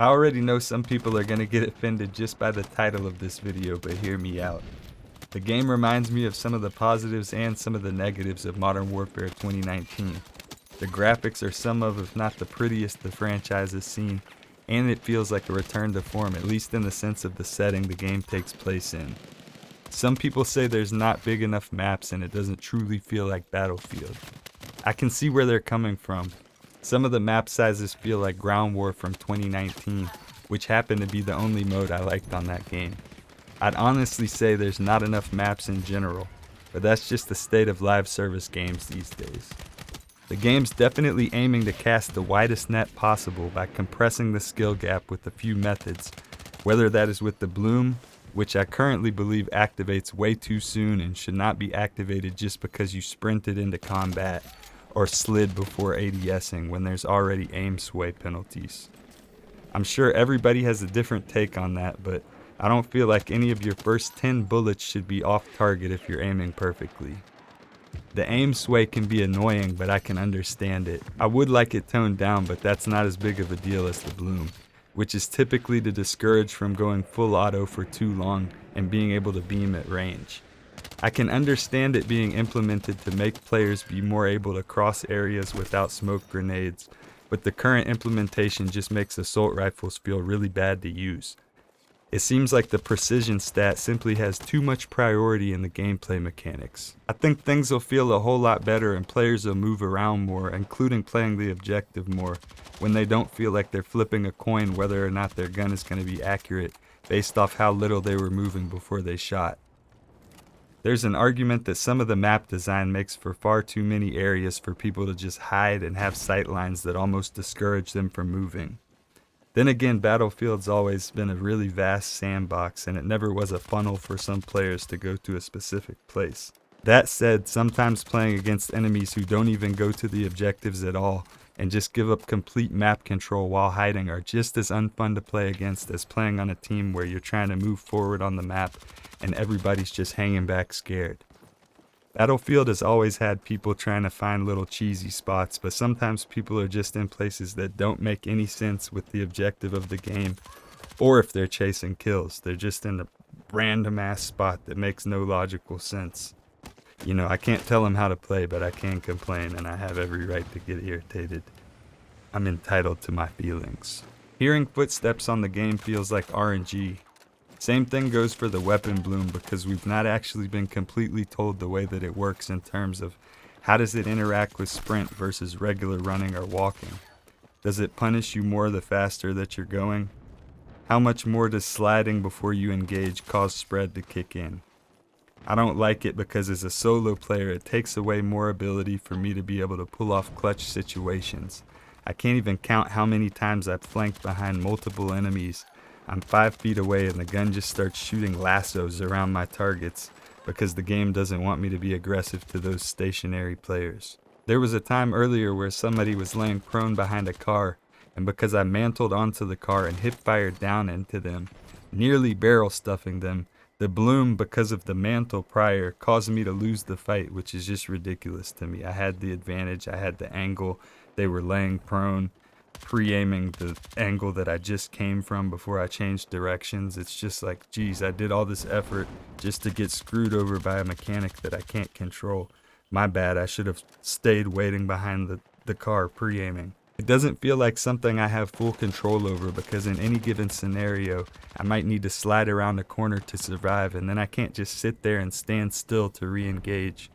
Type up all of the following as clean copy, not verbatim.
I already know some people are gonna get offended just by the title of this video, but hear me out. The game reminds me of some of the positives and some of the negatives of Modern Warfare 2019. The graphics are some of, if not the prettiest the franchise has seen, and it feels like a return to form, at least in the sense of the setting the game takes place in. Some people say there's not big enough maps and it doesn't truly feel like Battlefield. I can see where they're coming from. Some of the map sizes feel like Ground War from 2019, which happened to be the only mode I liked on that game. I'd honestly say there's not enough maps in general, but that's just the state of live service games these days. The game's definitely aiming to cast the widest net possible by compressing the skill gap with a few methods, whether that is with the bloom, which I currently believe activates way too soon and should not be activated just because you sprinted into combat, or slid before ADSing when there's already aim sway penalties. I'm sure everybody has a different take on that, but I don't feel like any of your first 10 bullets should be off target if you're aiming perfectly. The aim sway can be annoying, but I can understand it. I would like it toned down, but that's not as big of a deal as the bloom, which is typically to discourage from going full auto for too long and being able to beam at range. I can understand it being implemented to make players be more able to cross areas without smoke grenades, but the current implementation just makes assault rifles feel really bad to use. It seems like the precision stat simply has too much priority in the gameplay mechanics. I think things will feel a whole lot better and players will move around more, including playing the objective more, when they don't feel like they're flipping a coin whether or not their gun is going to be accurate based off how little they were moving before they shot. There's an argument that some of the map design makes for far too many areas for people to just hide and have sight lines that almost discourage them from moving. Then again, Battlefield's always been a really vast sandbox, and it never was a funnel for some players to go to a specific place. That said, sometimes playing against enemies who don't even go to the objectives at all and just give up complete map control while hiding are just as unfun to play against as playing on a team where you're trying to move forward on the map and everybody's just hanging back scared. Battlefield has always had people trying to find little cheesy spots, but sometimes people are just in places that don't make any sense with the objective of the game, or if they're chasing kills, they're just in a random ass spot that makes no logical sense. You know, I can't tell them how to play, but I can complain, and I have every right to get irritated. I'm entitled to my feelings. Hearing footsteps on the game feels like RNG. Same thing goes for the weapon bloom, because we've not actually been completely told the way that it works in terms of how does it interact with sprint versus regular running or walking. Does it punish you more the faster that you're going? How much more does sliding before you engage cause spread to kick in? I don't like it because as a solo player it takes away more ability for me to be able to pull off clutch situations. I can't even count how many times I've flanked behind multiple enemies. I'm 5 feet away and the gun just starts shooting lassos around my targets because the game doesn't want me to be aggressive to those stationary players. There was a time earlier where somebody was laying prone behind a car, and because I mantled onto the car and hip fired down into them, nearly barrel stuffing them, the bloom, because of the mantle prior, caused me to lose the fight, which is just ridiculous to me. I had the advantage, I had the angle, they were laying prone, pre-aiming the angle that I just came from before I changed directions. It's just like, geez, I did all this effort just to get screwed over by a mechanic that I can't control. My bad, I should have stayed waiting behind the car pre-aiming. It doesn't feel like something I have full control over because in any given scenario, I might need to slide around a corner to survive, and then I can't just sit there and stand still to re-engage.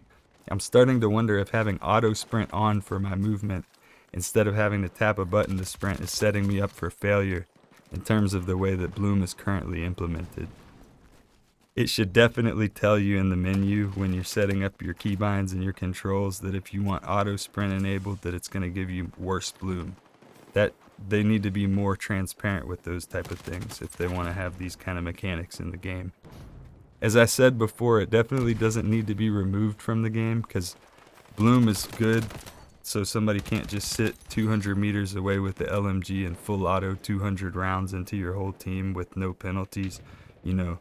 I'm starting to wonder if having auto sprint on for my movement instead of having to tap a button to sprint is setting me up for failure in terms of the way that bloom is currently implemented. It should definitely tell you in the menu when you're setting up your keybinds and your controls that if you want auto sprint enabled, that it's going to give you worse bloom. That they need to be more transparent with those type of things if they want to have these kind of mechanics in the game. As I said before, it definitely doesn't need to be removed from the game because bloom is good, so somebody can't just sit 200 meters away with the LMG and full auto 200 rounds into your whole team with no penalties. You know,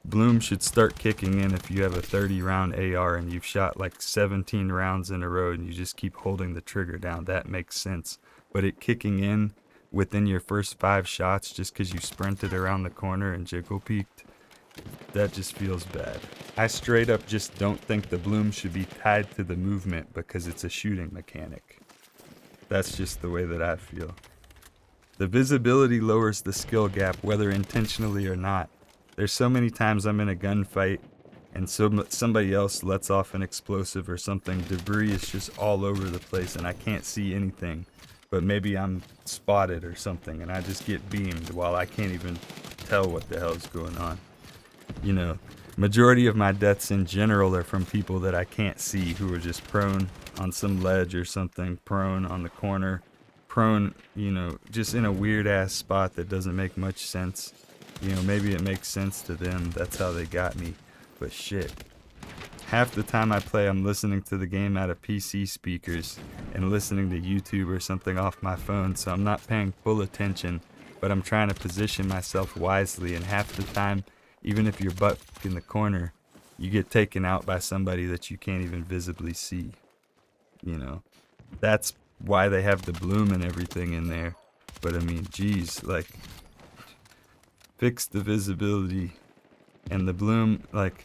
bloom should start kicking in if you have a 30 round AR and you've shot like 17 rounds in a row and you just keep holding the trigger down. That makes sense. But it kicking in within your first 5 shots just because you sprinted around the corner and jiggle peeked, that just feels bad. I straight up just don't think the bloom should be tied to the movement because it's a shooting mechanic. That's just the way that I feel. The visibility lowers the skill gap whether intentionally or not. There's so many times I'm in a gunfight and somebody else lets off an explosive or something. Debris is just all over the place and I can't see anything. But maybe I'm spotted or something and I just get beamed while I can't even tell what the hell's going on. You know, majority of my deaths in general are from people that I can't see who are just prone on some ledge or something, prone on the corner, prone, you know, just in a weird ass spot that doesn't make much sense. You know, maybe it makes sense to them, that's how they got me, but shit. Half the time I play, I'm listening to the game out of PC speakers and listening to YouTube or something off my phone, so I'm not paying full attention, but I'm trying to position myself wisely, and half the time, even if you're butt in the corner, you get taken out by somebody that you can't even visibly see. You know, that's why they have the bloom and everything in there. But I mean, geez, like, fix the visibility and the bloom. Like,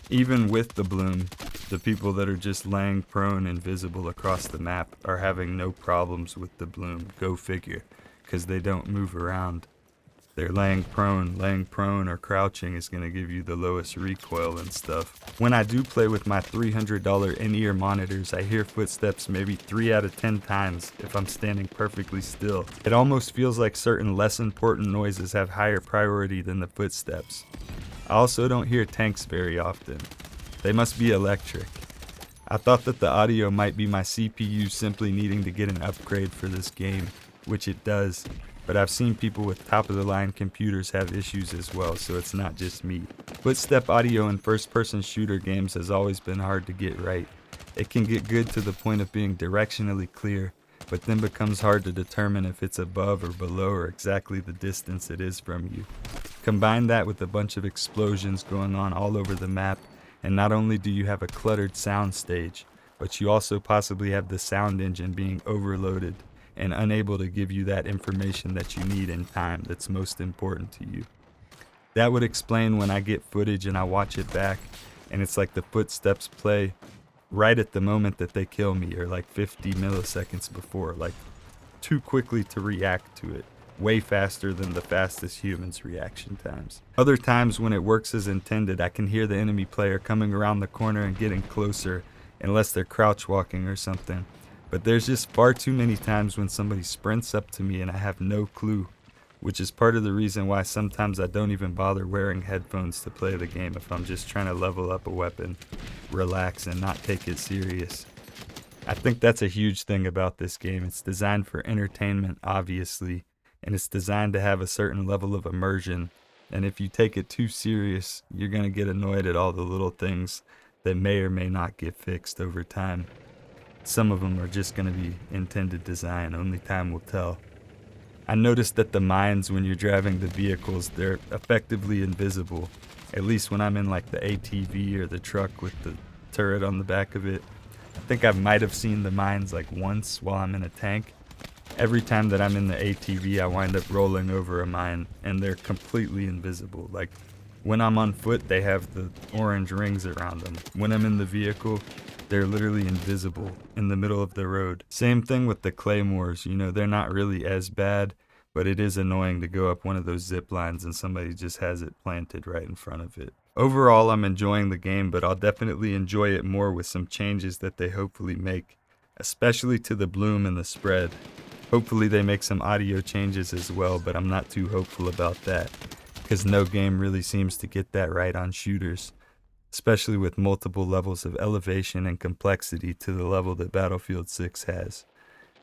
even with the bloom, the people that are just laying prone invisible across the map are having no problems with the bloom. Go figure, because they don't move around. They're laying prone or crouching is going to give you the lowest recoil and stuff. When I do play with my $300 in-ear monitors, I hear footsteps maybe 3 out of 10 times if I'm standing perfectly still. It almost feels like certain less important noises have higher priority than the footsteps. I also don't hear tanks very often. They must be electric. I thought that the audio might be my CPU simply needing to get an upgrade for this game, which it does. But I've seen people with top-of-the-line computers have issues as well, so it's not just me. Footstep audio in first-person shooter games has always been hard to get right. It can get good to the point of being directionally clear, but then becomes hard to determine if it's above or below or exactly the distance it is from you. Combine that with a bunch of explosions going on all over the map, and not only do you have a cluttered sound stage, but you also possibly have the sound engine being overloaded and unable to give you that information that you need in time that's most important to you. That would explain when I get footage and I watch it back, and it's like the footsteps play right at the moment that they kill me, or like 50 milliseconds before, like too quickly to react to it, way faster than the fastest humans' reaction times. Other times when it works as intended, I can hear the enemy player coming around the corner and getting closer, unless they're crouch walking or something. But there's just far too many times when somebody sprints up to me and I have no clue, which is part of the reason why sometimes I don't even bother wearing headphones to play the game if I'm just trying to level up a weapon, relax, and not take it serious. I think that's a huge thing about this game. It's designed for entertainment, obviously, and it's designed to have a certain level of immersion, and if you take it too serious, you're going to get annoyed at all the little things that may or may not get fixed over time. Some of them are just going to be intended design, only time will tell. I noticed that the mines, when you're driving the vehicles, they're effectively invisible, at least when I'm in like the ATV or the truck with the turret on the back of it. I think I might have seen the mines like once while I'm in a tank. Every time that I'm in the ATV, I wind up rolling over a mine, and they're completely invisible. Like, when I'm on foot, they have the orange rings around them. When I'm in the vehicle, they're literally invisible in the middle of the road. Same thing with the claymores, you know, they're not really as bad, but it is annoying to go up one of those zip lines and somebody just has it planted right in front of it. Overall, I'm enjoying the game, but I'll definitely enjoy it more with some changes that they hopefully make, especially to the bloom and the spread. Hopefully they make some audio changes as well, but I'm not too hopeful about that, because no game really seems to get that right on shooters, especially with multiple levels of elevation and complexity to the level that Battlefield 6 has.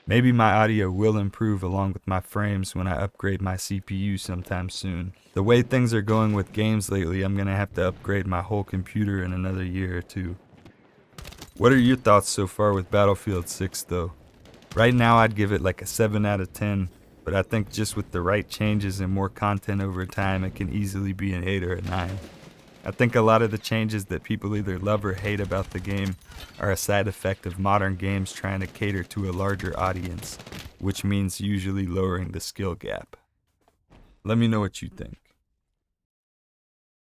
Maybe my audio will improve along with my frames when I upgrade my CPU sometime soon. The way things are going with games lately, I'm going to have to upgrade my whole computer in another year or two. What are your thoughts so far with Battlefield 6 though? Right now I'd give it like a 7 out of 10, but I think just with the right changes and more content over time, it can easily be an 8 or a 9. I think a lot of the changes that people either love or hate about the game are a side effect of modern games trying to cater to a larger audience, which means usually lowering the skill gap. Let me know what you think.